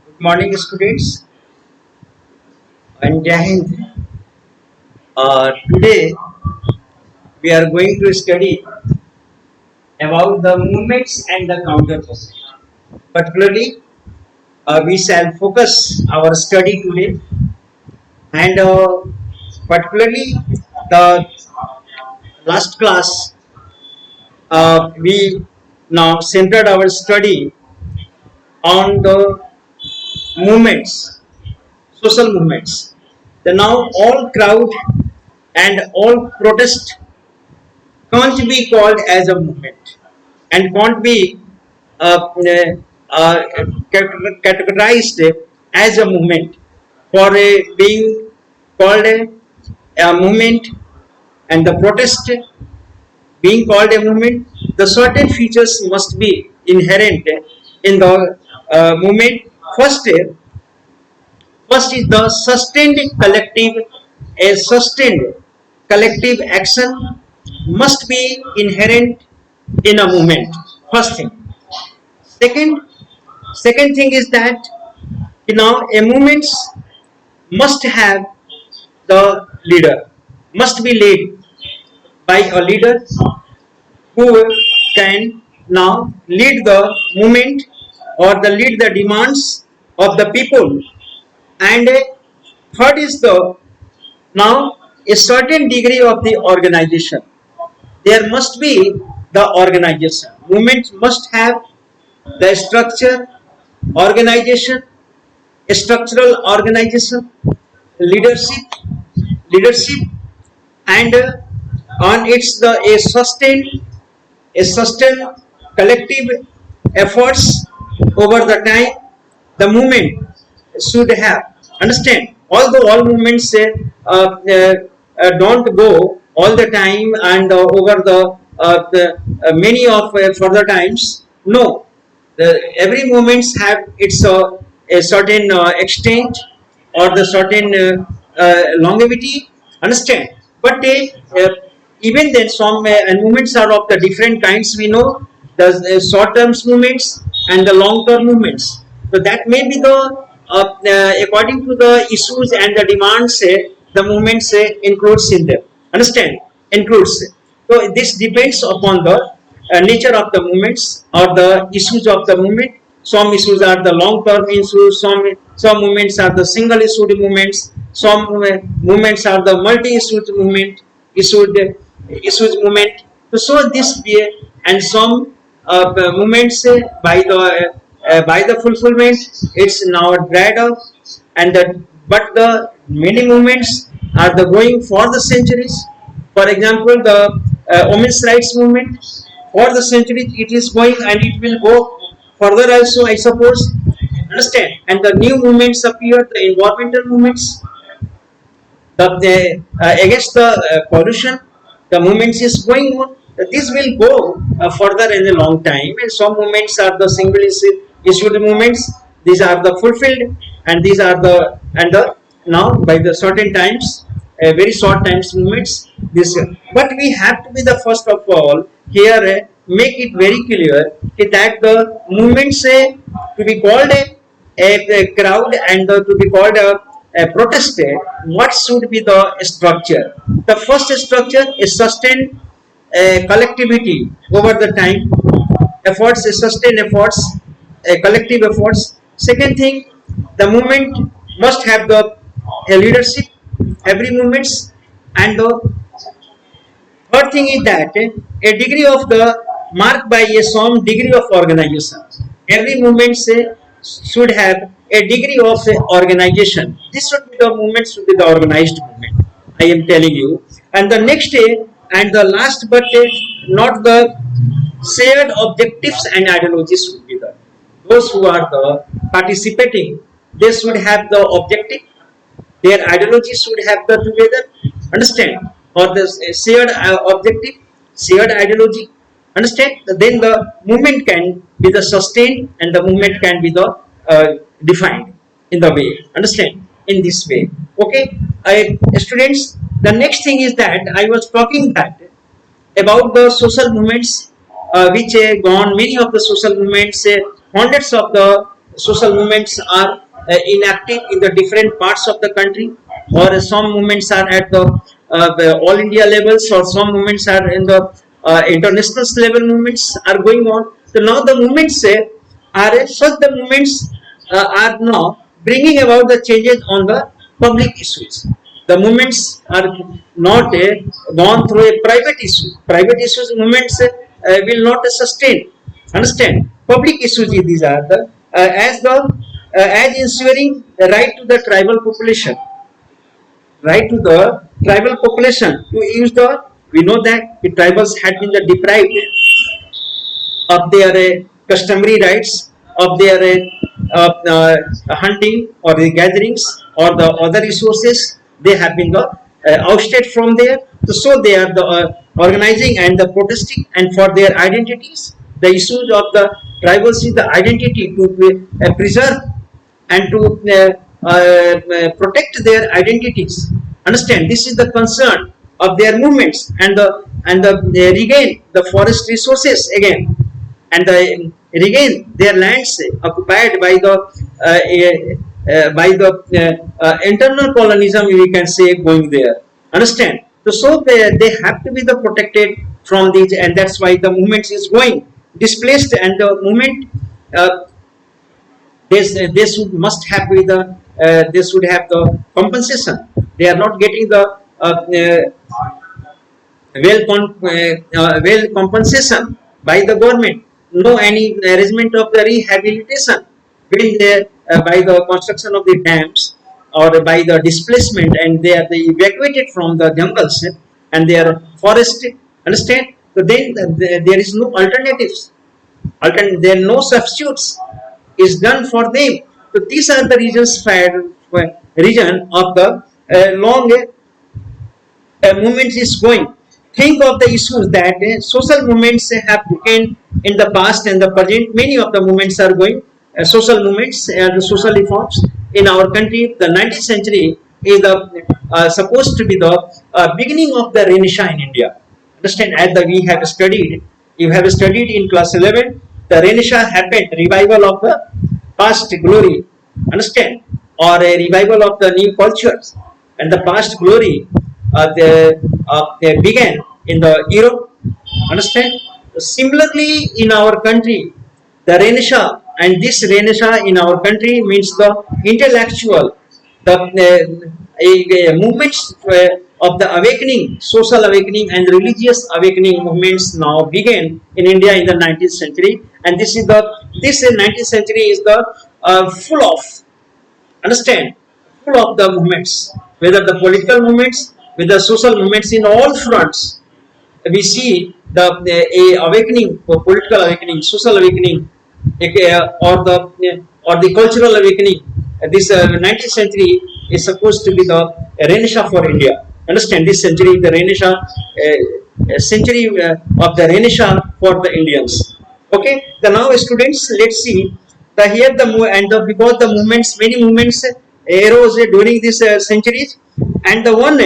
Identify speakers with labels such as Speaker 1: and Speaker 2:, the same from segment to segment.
Speaker 1: Good morning, students, and Jai Hind. Today we are going to study about the movements and the counter movement. Particularly, we shall focus our study today, and particularly the last class we now centered our study on the movements, social movements. The now all crowd and all protest can't be called as a movement and can't be uh, uh, categorized as a movement for being called a movement and the protest being called a movement. The certain features must be inherent in the movement. First is the sustained collective. A sustained collective action must be inherent in a movement. First thing. Second, second thing is that a movement must have the leader, must be led by a leader who can now lead the movement or the lead the demands of the people. And third is the now a certain degree of the organization. There must be the organization. Movement must have the structure, organization, structural organization, leadership, leadership, and on its the a sustained collective efforts over the time the movement should have. Understand? Although all movements don't go all the time and over the many of further times. No, every movements have its a certain extent or the certain longevity. Understand? But even then some movements are of the different kinds. We know the short term movements and the long term movements. So that may be the according to the issues and the demands the movements includes in them. Understand? Includes. So this depends upon the nature of the movements or the issues of the movement. Some issues are the long term issues, some movements are the single issued movements, some movements are the multi issued movement. So this and some movements by the fulfillment it's now dried up, and but the many movements are the going for the centuries. For example, the women's rights movement for the centuries it is going, and it will go further also, I suppose. Understand? And the new movements appear, the environmental movements, against the pollution, the movements is going on. This will go further in a long time, and some movements are the single issued movements. These are the fulfilled, and these are the and the now by the certain times, very short times movements. This, but we have to be the first of all here make it very clear that the movements to be called a crowd and to be called a protest, what should be the structure? The first structure is sustained collectivity over the time, efforts, sustained efforts, collective efforts. Second thing, the movement must have the leadership, every movements, and the third thing is that a degree of the marked by a some degree of organization. Every movement should have a degree of organization. This should be the movement, should be the organized movement. I am telling you. And the next and the last, but not the shared objectives and ideologies should be there. Those who are the participating, they should have the objective. Their ideology should have the together. Understand? Or the shared objective, shared ideology. Understand? Then the movement can be the sustained, and the movement can be the defined in the way. Understand? In this way. Okay, students. The next thing is that I was talking that about the social movements which gone, many of the social movements, hundreds of the social movements are inactive in the different parts of the country, or some movements are at the all India levels, or some movements are in the international level movements are going on. So now the movements are such the movements are now bringing about the changes on the public issues. The movements are not gone through a private issue. Private issues movements will not sustain. Understand? Public issues these are the as ensuring the right to the tribal population, right to the tribal population to use the, we know that the tribals had been the deprived of their customary rights, of their hunting or the gatherings or the other resources. They have been the ousted from there. So they are the organizing and the protesting and for their identities. The issues of the tribals is the identity to preserve and to protect their identities. Understand? This is the concern of their movements and they regain the forest resources again, and regain their lands occupied by the internal colonialism, we can say, going there. Understand? So they have to be the protected from these, and that's why the movement is going displaced, and the movement they should must have with the they should have the compensation. They are not getting the well compensation by the government. No any arrangement of the rehabilitation when they, by the construction of the dams or by the displacement, and they are evacuated from the jungles and they are forested. Understand? So then there is no alternatives. There are no substitutes is done for them. So these are the reasons for region of the long movement is going. Think of the issues that social movements have taken in the past and the present. Many of the movements are going social movements and the social reforms in our country. The 19th century is the supposed to be the beginning of the Renaissance in India. Understand? As we have studied, you have studied in class 11. The Renaissance happened, revival of the past glory. Understand? Or a revival of the new cultures, and the past glory they began in the Europe. Understand? Similarly, in our country, the Renaissance, and this Renaissance in our country means the intellectual, the movements of the awakening, social awakening and religious awakening movements now began in India in the 19th century, and this 19th century is the full of, understand, full of the movements, whether the political movements, whether social movements in all fronts. We see the awakening, political awakening, social awakening, or the cultural awakening. This 19th century is supposed to be the Renaissance for India. Understand? This century, the Renaissance century of the Renaissance for the Indians. Okay. The now students, let's see the here the and the because the movements, many movements arose during these centuries, and the one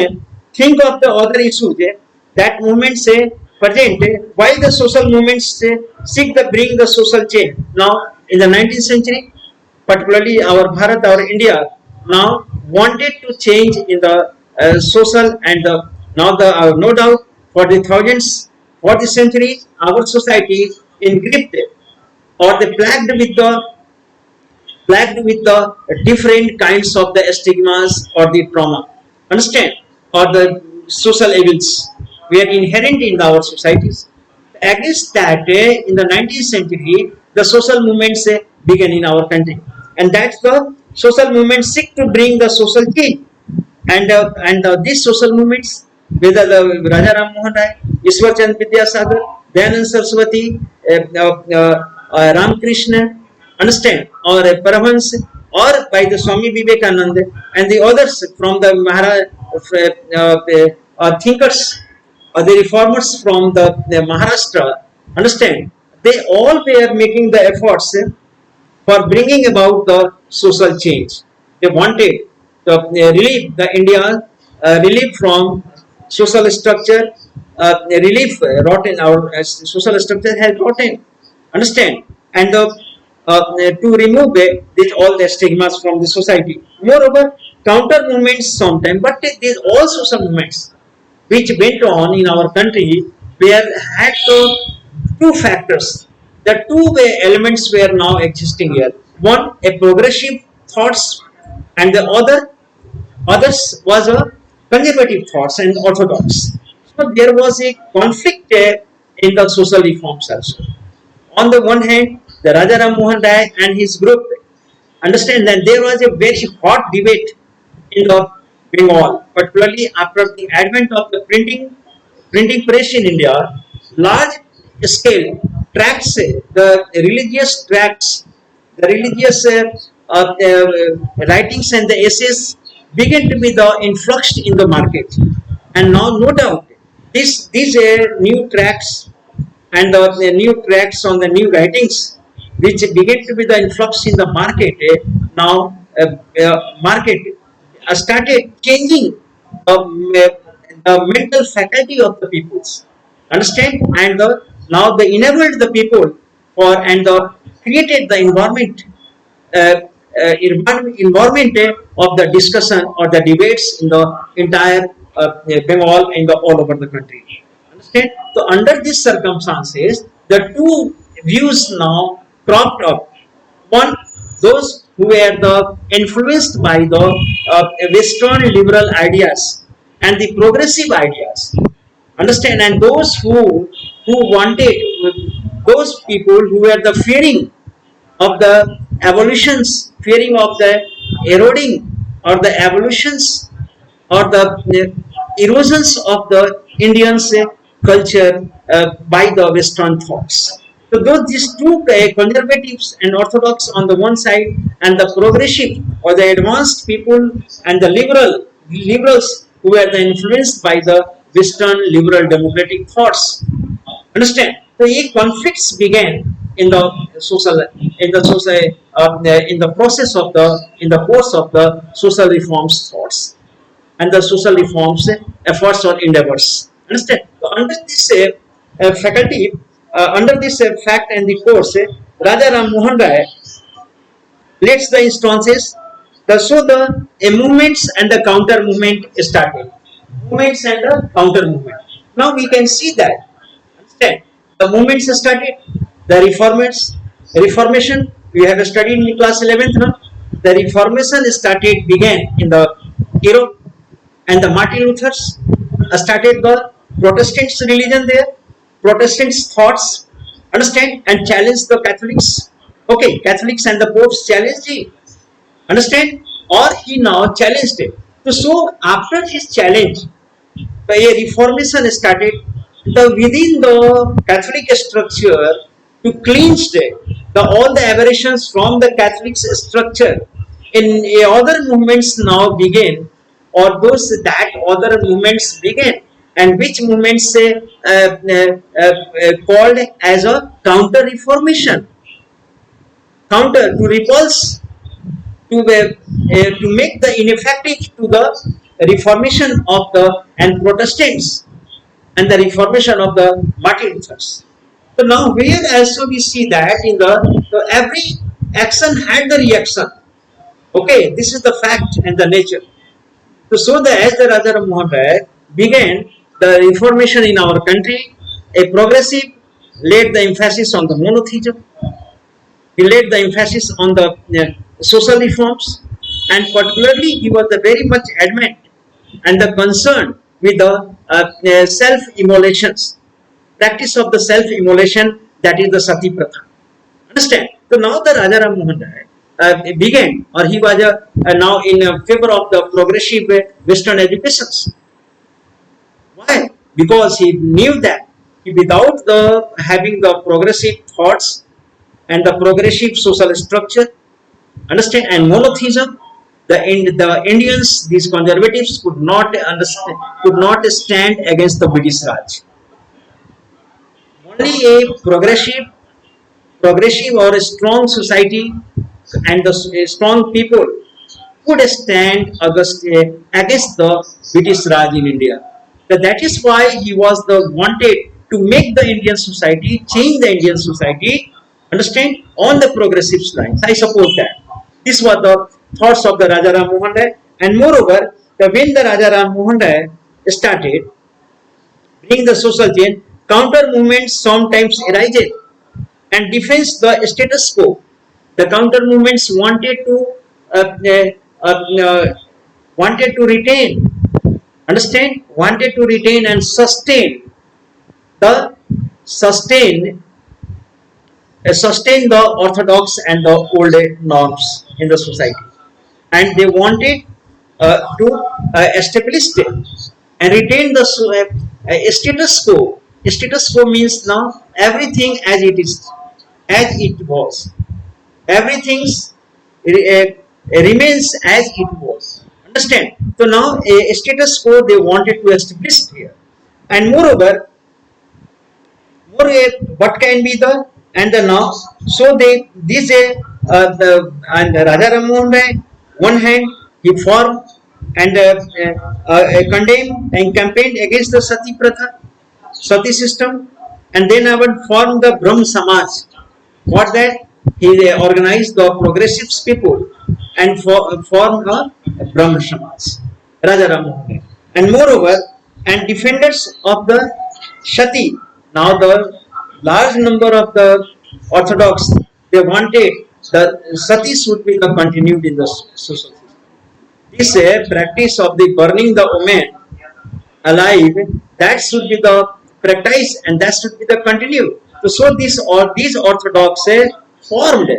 Speaker 1: think of the other issues that movements present why the social movements seek the bring the social change now in the 19th century, particularly our Bharat, our India now wanted to change in the social and the now the no doubt for the thousands, for the centuries, our society in grip or the plagued with the different kinds of the stigmas or the trauma. Understand? Or the social evils were inherent in our societies. Against that, in the 19th century, the social movements began in our country, and that's the social movements seek to bring the social change, and these social movements, whether the Raja Ram Mohan Rai, Ishwar Chand Vidyasagar, Dayanand Saraswati, Ram Krishna, understand, or Paramahansa, or by the Swami Vivekananda and the others from the thinkers or the reformers from the Maharashtra, understand, they all were making the efforts for bringing about the social change. They wanted to relieve the India, relief from social structure, relief rotten. Our social structure has rotten. Understand? And to remove all the stigmas from the society. Moreover, counter movements sometimes, but there is also some movements which went on in our country where had the two factors. The two way elements were now existing here. One, a progressive thoughts, and the others was a conservative thoughts and orthodox. So there was a conflict in the social reforms also. On the one hand, the Raja Ram Mohan Rai and his group understand that there was a very hot debate in the Bengal, particularly after the advent of the printing press in India. Large scale tracts, the religious tracts, the religious writings and the essays began to be the influxed in the market, and now no doubt these new tracts and the new tracks on the new writings which begin to be the influx in the market now market started changing the mental faculty of the peoples, understand, and now they enabled the people for and created the environment environment of the discussion or the debates in the entire Bengal and all over the country. Understand? So under these circumstances, the two views now cropped up. One, those who were the influenced by the Western liberal ideas and the progressive ideas. Understand? And those who wanted, those people who were the fearing of the evolutions, fearing of the eroding or the evolutions or the erosions of the Indians' culture by the Western thoughts. So those these two conservatives and orthodox on the one side, and the progressive or the advanced people and the liberals who were the influenced by the Western liberal democratic thoughts. Understand? So a conflicts began in the in the process of the in the course of the social reforms thoughts and the social reforms efforts or endeavors. Understand? So under this faculty, under this fact and the course, Raja Ram Mohan Rai lets the instances. So the movements and the counter movement started. Movements and the counter movement. Now we can see that. Understand? The movements started. The reformation. We have studied in class 11th. No? The reformation began in the Europe, and the Martin Luther's started the Protestants religion there, Protestants thoughts, understand, and challenged the Catholics. Okay, Catholics and the popes challenged him, understand, or he now challenged it. So after his challenge, a reformation started. The within the Catholic structure to cleanse all the aberrations from the Catholic structure. In other movements now begin, or those that other movements begin, and which movements called as a counter reformation, counter to repulse to make the ineffective to the reformation of the and Protestants and the reformation of the Martin Luthers. So now here also we see that in the so every action had the reaction. Okay, this is the fact and the nature. So the as the Raja Ram Mohan Rai began the reformation in our country, a progressive laid the emphasis on the monotheism. He laid the emphasis on the social reforms, and particularly he was the very much adamant and the concern with the self-immolations, practice of the self-immolation, that is the sati pratha. Understand? So now the Raja Ram Mohan Rai began, or he was now in favor of the progressive Western educations. Why? Because he knew that without the having the progressive thoughts and the progressive social structure, understand, and monotheism, the Indians, these conservatives could not understand, could not stand against the British Raj. Only a progressive or a strong society and the strong people could stand against the British Raj in India. So that is why he was the wanted to make the Indian society, change the Indian society, Understand? On the progressive lines. I support that. This was the thoughts of the Raja Ram Mohan Rai. And moreover, when the Raja Ram Mohan Rai started bringing the social change, counter movements sometimes arises and defends the status quo. The counter movements uh, uh, uh, wanted to retain, understand, wanted to retain and the sustain sustain the orthodox and the old norms in the society, and they wanted to establish them and retain the status quo. Status quo means now everything as it is, as it was. Everything remains as it was. Understand? So now a status quo they wanted to establish here, and moreover, what can be the and the now. So they this the and Raja Ram Mohan Rai, one hand he formed and condemned and campaigned against the Sati Pratha, Sati system, and then I would form the Brahm Samaj. What that? He organized the progressive people and formed a Brahm Samaj, Raja Ram Mohan Rai. And moreover, and defenders of the Shati. Now the large number of the Orthodox they wanted the Sati should be continued in the social system. This practice of the burning the woman alive, that should be the practice and that should be the continued. So these Orthodox formed,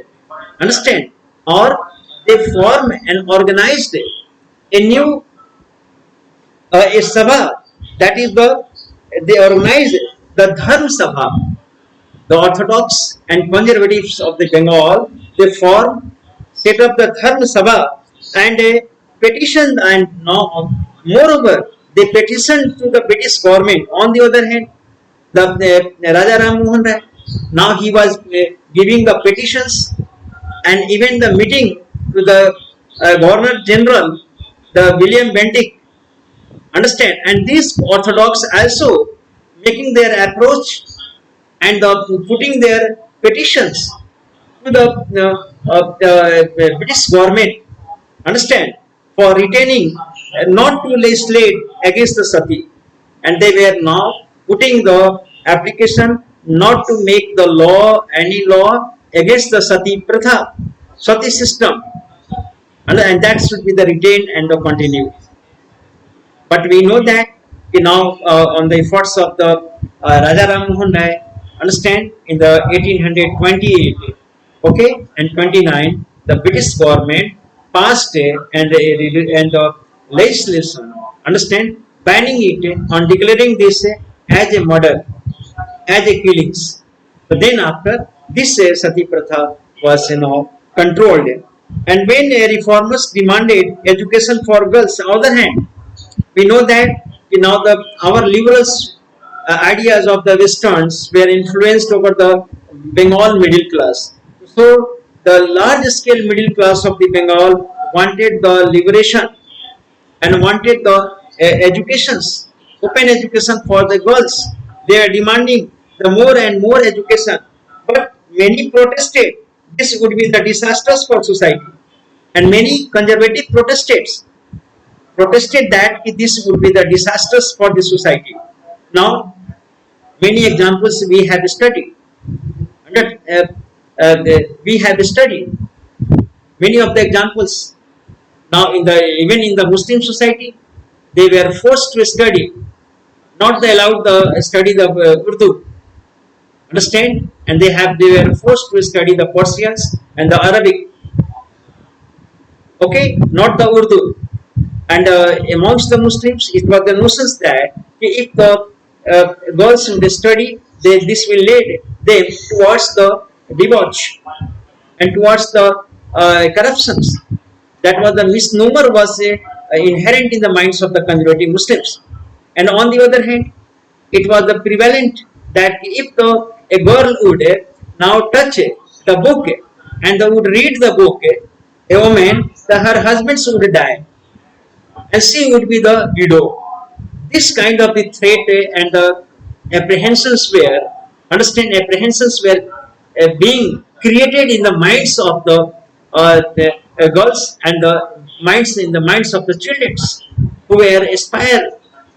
Speaker 1: understand, or they form and organized a new a sabha, that is they organized the Dharm Sabha. The Orthodox and conservatives of the Bengal they form, set up the Dharm Sabha and a petition, and now moreover they petitioned to the British government. On the other hand, the Raja Ram Mohan Rai, now he was giving the petitions and even the meeting to the Governor General, the William Bentinck, understand, and these Orthodox also making their approach and putting their petitions to the British government, understand, for retaining not to legislate against the Sati, and they were now putting the application not to make the law any law against the Sati Pratha, Sati system, and that should be the retained and the continued. But we know that now on the efforts of the Raja Ram Mohan Rai, understand, in the 1828, okay, and 29, the British government passed and the legislation, understand, banning it on declaring this as a murder, as a killings. But then after this Sati Pratha was controlled, and when reformers demanded education for girls, on the other hand, we know that our liberal ideas of the westerns were influenced over the Bengal middle class. So the large scale middle class of the Bengal wanted the liberation and wanted the educations, open education for the girls. They are demanding the more and more education, but many protested this would be the disasters for society, and many conservative protested that this would be the disasters for the society. Now, many examples we have studied. We have studied many of the examples. Now, even in the Muslim society, they were forced to study, not they allowed the study the Urdu. Understand? And they were forced to study the Persians and the Arabic. Okay, not the Urdu. And amongst the Muslims, it was the notions that if the girls will study, this will lead them towards the debauch and towards the corruptions. That was the misnomer was inherent in the minds of the conservative Muslims. And on the other hand, it was the prevalent that if a girl would now touch the book and would read the book, a woman, her husbands would die and she would be the widow. This kind of the threat and the apprehensions were, understand, apprehensions were being created in the minds of the girls and the minds in the minds of the children who were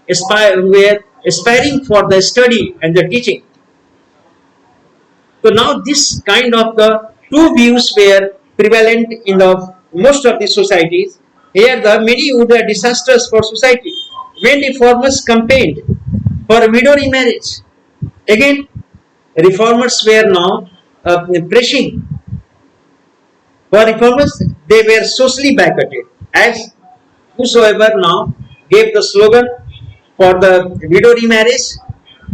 Speaker 1: who were aspiring for the study and the teaching. So now this kind of the two views were prevalent in the most of the societies. Here the many would are disasters for society. When reformers campaigned for widow remarriage, again reformers were now pressing for reformers. They were socially backwarded, as whosoever now gave the slogan for the widow remarriage.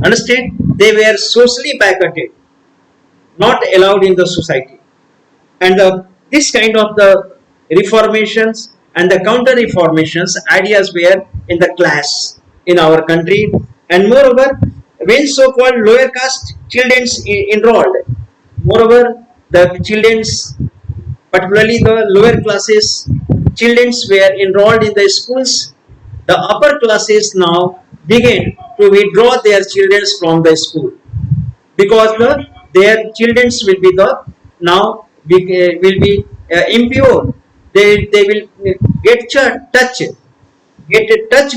Speaker 1: Understand? They were socially backwarded, not allowed in the society. And this kind of the reformations and the counter reformations ideas were in the class in our country. And moreover, when so-called lower caste children enrolled, moreover the children's, particularly the lower classes children were enrolled in the schools, the upper classes now began to withdraw their children from the school, because their children will be the now will be impure. They will get a touch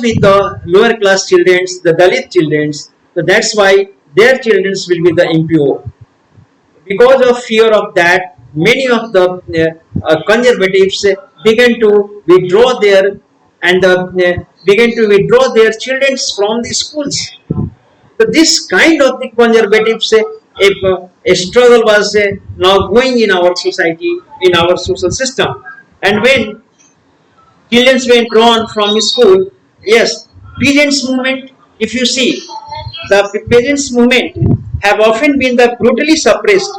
Speaker 1: with the lower class children, the Dalit children. So that's why their children will be the impure. Because of fear of that, many of the conservatives began to withdraw their and began to withdraw their children from the schools. So this kind of the conservatives, a struggle was now going in our society, in our social system. And when children were drawn from school, yes, peasants movement, if you see, the peasants movement have often been the brutally suppressed.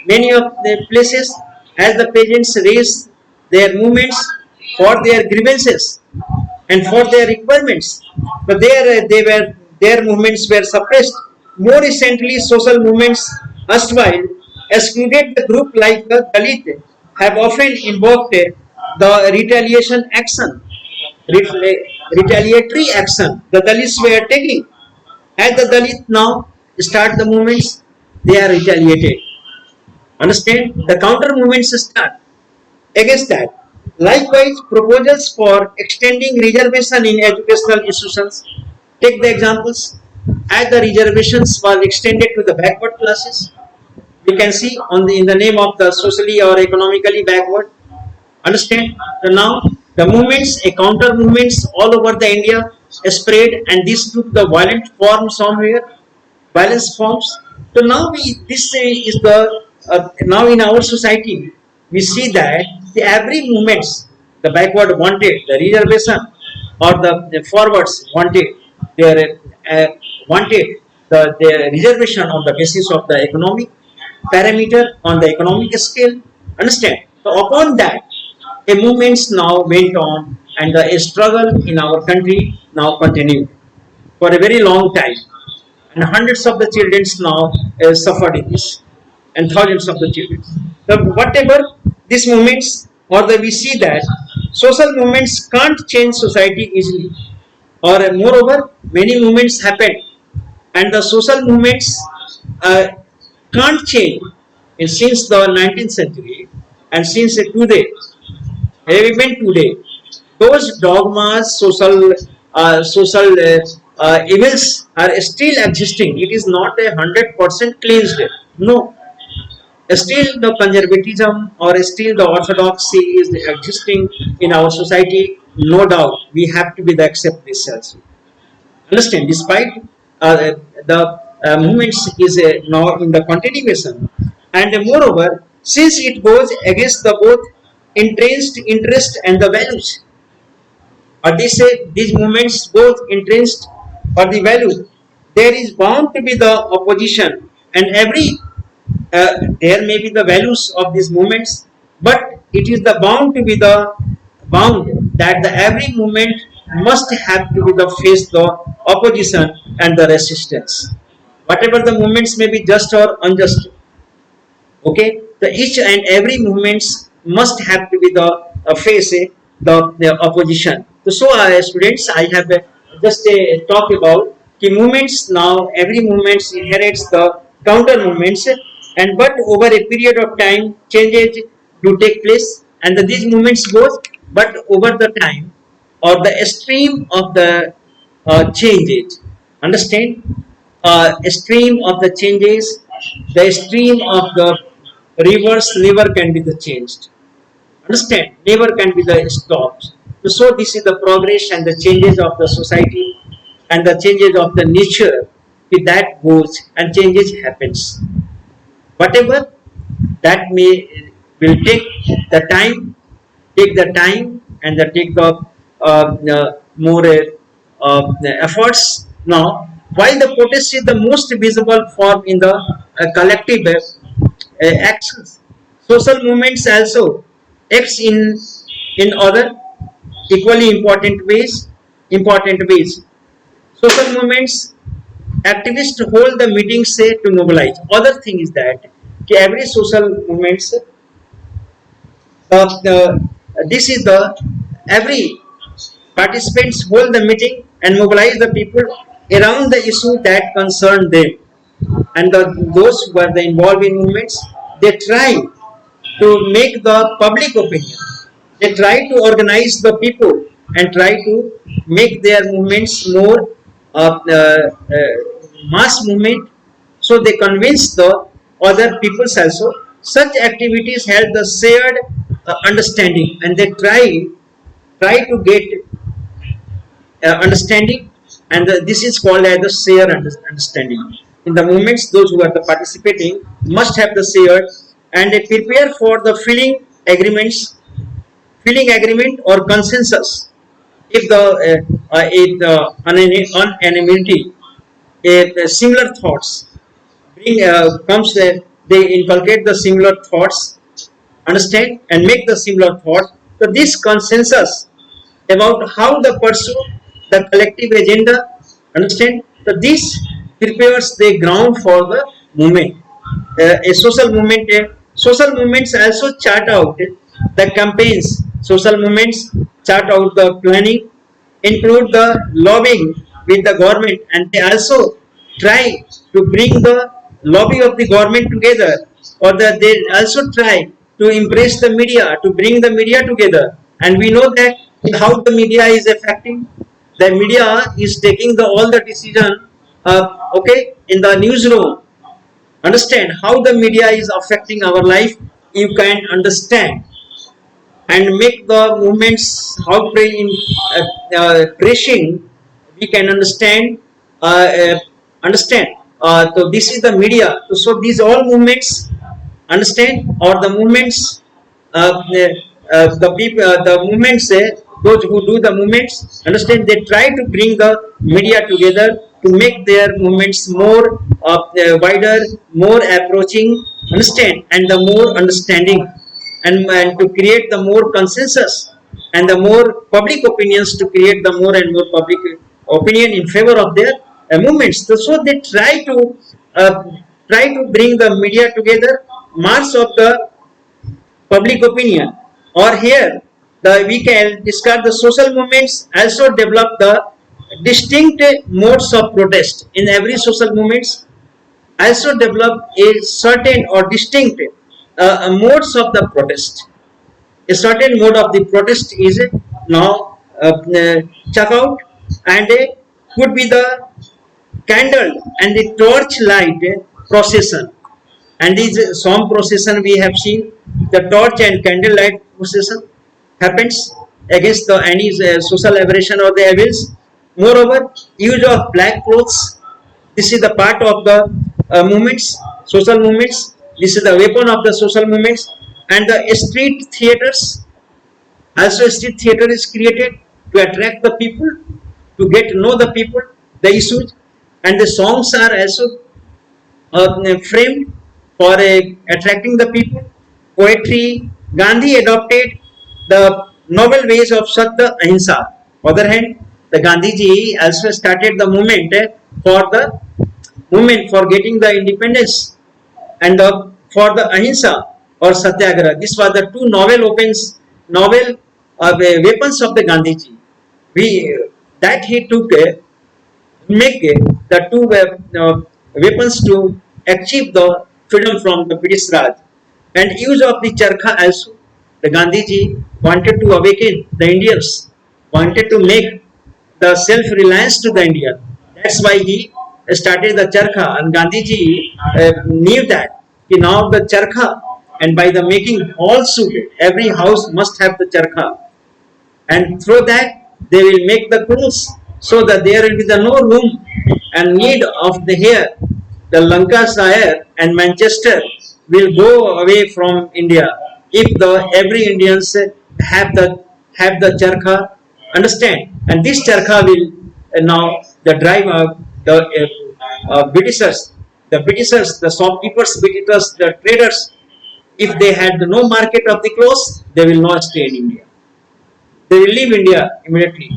Speaker 1: Many of the places, as the peasants raised their movements for their grievances and for their requirements, but their movements were suppressed. More recently, social movements erstwhile excluded the group like the Dalit have often invoked the retaliatory action the Dalits were taking. As the Dalit now start the movements, they are retaliated. Understand? The counter movements start against that. Likewise, proposals for extending reservation in educational institutions. Take the examples. As the reservations was extended to the backward classes, we can see on in the name of the socially or economically backward. Understand? So now the movements, a counter movements all over the India spread, and this took the violent form somewhere, violence forms. So now this is the now in our society we see that every movements, the backward wanted the reservation, or the forwards wanted their wanted the reservation on the basis of the economic parameter, on the economic scale. Understand? So upon that, a movements now went on, and the struggle in our country now continued for a very long time, and hundreds of the children now suffered in this, and thousands of the children. So whatever these movements, or we see that social movements can't change society easily, or moreover many movements happen, and the social movements uh, can't change since the 19th century, and since today, even today, those dogmas, social evils are still existing. It is not 100% cleansed. No, still the conservatism or still the orthodoxy is existing in our society. No doubt, we have to be the accept this also. Understand? Despite the movements is now in the continuation, and moreover, since it goes against the both entrenched interest and the values, or they say these movements both entrenched or the value, there is bound to be the opposition, and every there may be the values of these movements, but it is the bound to be the bound that the every movement must have to be the face the opposition and the resistance, whatever the movements may be just or unjust. Okay, the each and every movements must have to be the face the opposition. So students, I have just talk about the movements. Now every movements inherits the counter movements, and but over a period of time changes do take place, and these movements goes, but over the time or the stream of the changes, understand, a stream of the changes, the stream of the rivers never can be the changed, understand, never can be the stopped. So this is the progress and the changes of the society and the changes of the nature, with that goes and changes happens, whatever that may will take the time and the take of more efforts. Now while the protest is the most visible form in the collective actions, social movements also acts in other equally important ways. Social movements activists hold the meetings say to mobilize. Other thing is that every social movements, this is the every participants hold the meeting and mobilize the people around the issue that concern them, and those who are the involved in movements, they try to make the public opinion, they try to organize the people and try to make their movements more mass movement, so they convince the other peoples also. Such activities help the shared understanding, and they try to get understanding, and this is called as the share understanding. In the movements, those who are the participating must have the shared, and they prepare for the feeling agreement or consensus. If unanimity, similar thoughts bring comes, they inculcate the similar thoughts, understand, and make the similar thoughts. So this consensus about how the pursue the collective agenda, understand. So this prepares the ground for the movement. A social movement, social movements also chart out the campaigns. Social movements chart out the planning, include the lobbying with the government, and they also try to bring the lobby of the government together, or they also try to impress the media, to bring the media together. And we know that how the media is affecting. The media is taking all the decision, okay, in the newsroom. Understand how the media is affecting our life. You can understand and make the movements how pressing, we can understand, understand. So this is the media. So these all movements, understand, or the movements, the people, the movements, those who do the movements, understand, they try to bring the media together to make their movements more wider, more approaching, understand, and the more understanding, and to create the more consensus and the more public opinions, to create the more and more public opinion in favor of their movements. So they uh, try to bring the media together, march of the public opinion. Or here, we can discuss the social movements also develop the distinct modes of protest. In every social movements also develop a certain or distinct modes of the protest. A certain mode of the protest is now chuck out, and could be the candle and the torchlight procession. And these some procession we have seen, the torch and candlelight procession happens against the any social aberration or the evils. Moreover, use of black clothes. This is the part of the movements, social movements. This is the weapon of the social movements. And the street theaters, also street theater is created to attract the people, to get to know the people, the issues, and the songs are also framed for attracting the people. Poetry, Gandhi adopted the novel ways of Satya Ahimsa. On the other hand, the Gandhiji also started the movement for the movement for getting the independence, and for the Ahimsa or Satyagraha. This was the two novel weapons of the Gandhiji. We that he took make the two weapons to achieve the freedom from the British Raj and use of the charkha also. The Gandhiji wanted to awaken the Indians, wanted to make the self-reliance to the India. That's why he started the charkha, and Gandhiji knew that now the charkha, and by the making all suit, every house must have the charkha, and through that they will make the clothes, so that there will be the no room and need of the hair. The Lancashire and Manchester will go away from India if the every Indians have the charkha, understand, and this charkha will now the drive of the Britishers, the shopkeepers, Britishers, the traders. If they had no market of the clothes, they will not stay in India. They will leave India immediately.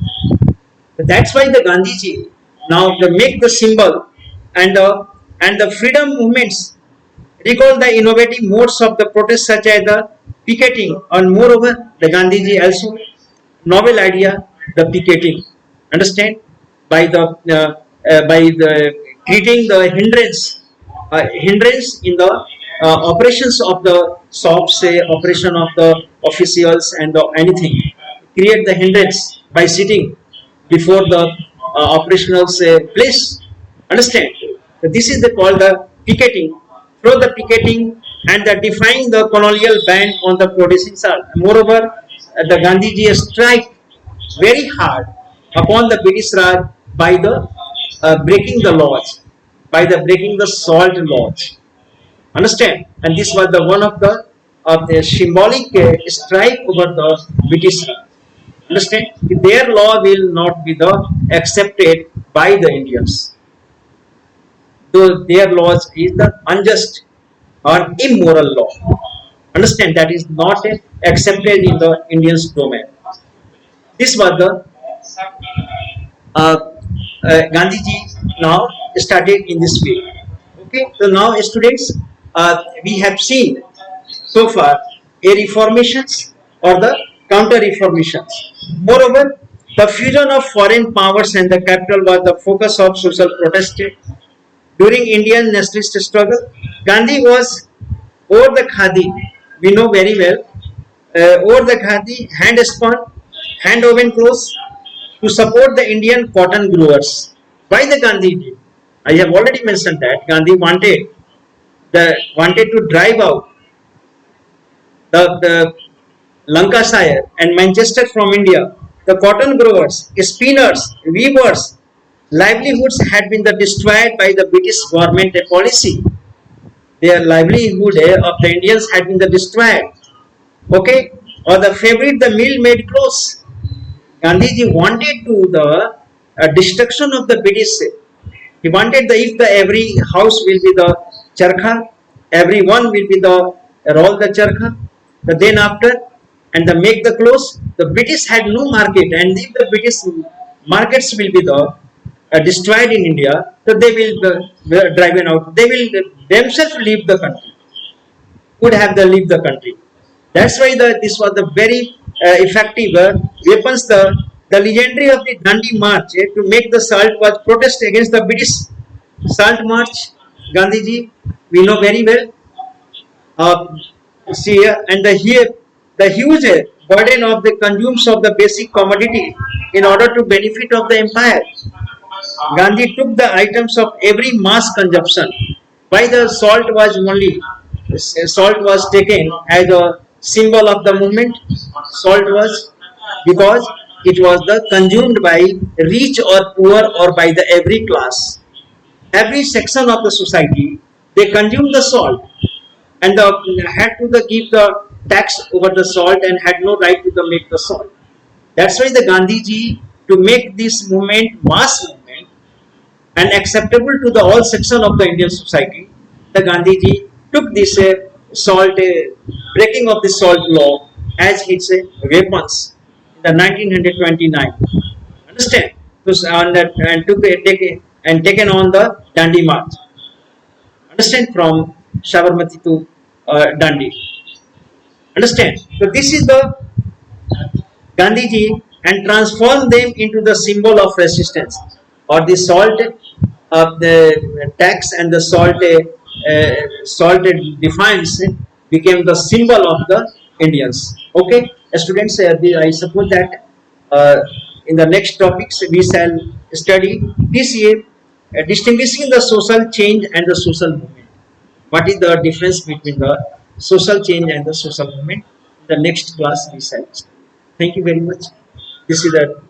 Speaker 1: That's why the Gandhiji now they make the symbol, and the freedom movements recall the innovative modes of the protest such as the picketing, and moreover the Gandhiji also novel idea the picketing, understand, by the creating the hindrance in the operations of the shops, say operation of the officials and anything, create the hindrance by sitting before the operational say place, understand. So this is the called the picketing. Through the picketing and the defying the colonial ban on the producing salt. Moreover, the Gandhiji strike very hard upon the British Raj by the breaking the laws, by the breaking the salt laws, understand, and this was the one of the symbolic strike over the British Raj, understand. Their law will not be the accepted by the Indians, though their laws is the unjust or immoral law, understand, that is not accepted in the Indians domain. This was the uh, Gandhiji now started in this way. Okay, so now students, we have seen so far a reformations or the counter reformations. Moreover, the fusion of foreign powers and the capital was the focus of social protest during Indian nationalist struggle. Gandhi was over the khadi. We know very well. Over the khadi, hand spun, hand woven clothes to support the Indian cotton growers. Why the Gandhi did? I have already mentioned that Gandhi wanted to drive out the Lancashire and Manchester from India. The cotton growers, spinners, weavers, livelihoods had been destroyed by the British government policy. Their livelihood of the Indians had been destroyed. Okay, or the fabric, the mill made clothes. Gandhiji wanted to the destruction of the British. He wanted the if the every house will be the charkha, everyone will be the roll the charkha. The then after and the make the clothes. The British had no market, and if the British markets will be the destroyed in India, so they will driven out. They will themselves leave the country. Would have the leave the country. That's why this was the very effective weapons. The legendary of the Dandi March to make the salt was protest against the British salt march. Gandhiji, we know very well. Uh, See and the huge burden of the consumes of the basic commodity in order to benefit of the empire. Gandhi took the items of every mass consumption. Why the salt was taken as a symbol of the movement. Salt was because it was the consumed by rich or poor or by the every class. Every section of the society they consumed the salt, and had to give the tax over the salt and had no right to make the salt. That's why the Gandhiji to make this movement mass movement and acceptable to the all section of the Indian society, the Gandhiji took this salt breaking of the salt law as its weapons in the 1929. Understand? So, and took and taken on the Dandi March. Understand, from Sabarmati to Dandi. Understand? So this is the Gandhiji and transform them into the symbol of resistance, or the salt of the tax and the salt salt defiance became the symbol of the Indians. Okay, students, I suppose that in the next topics we shall study this year distinguishing the social change and the social movement. What is the difference between the social change and the social movement? In the next class we shall study. Thank you very much. This is that.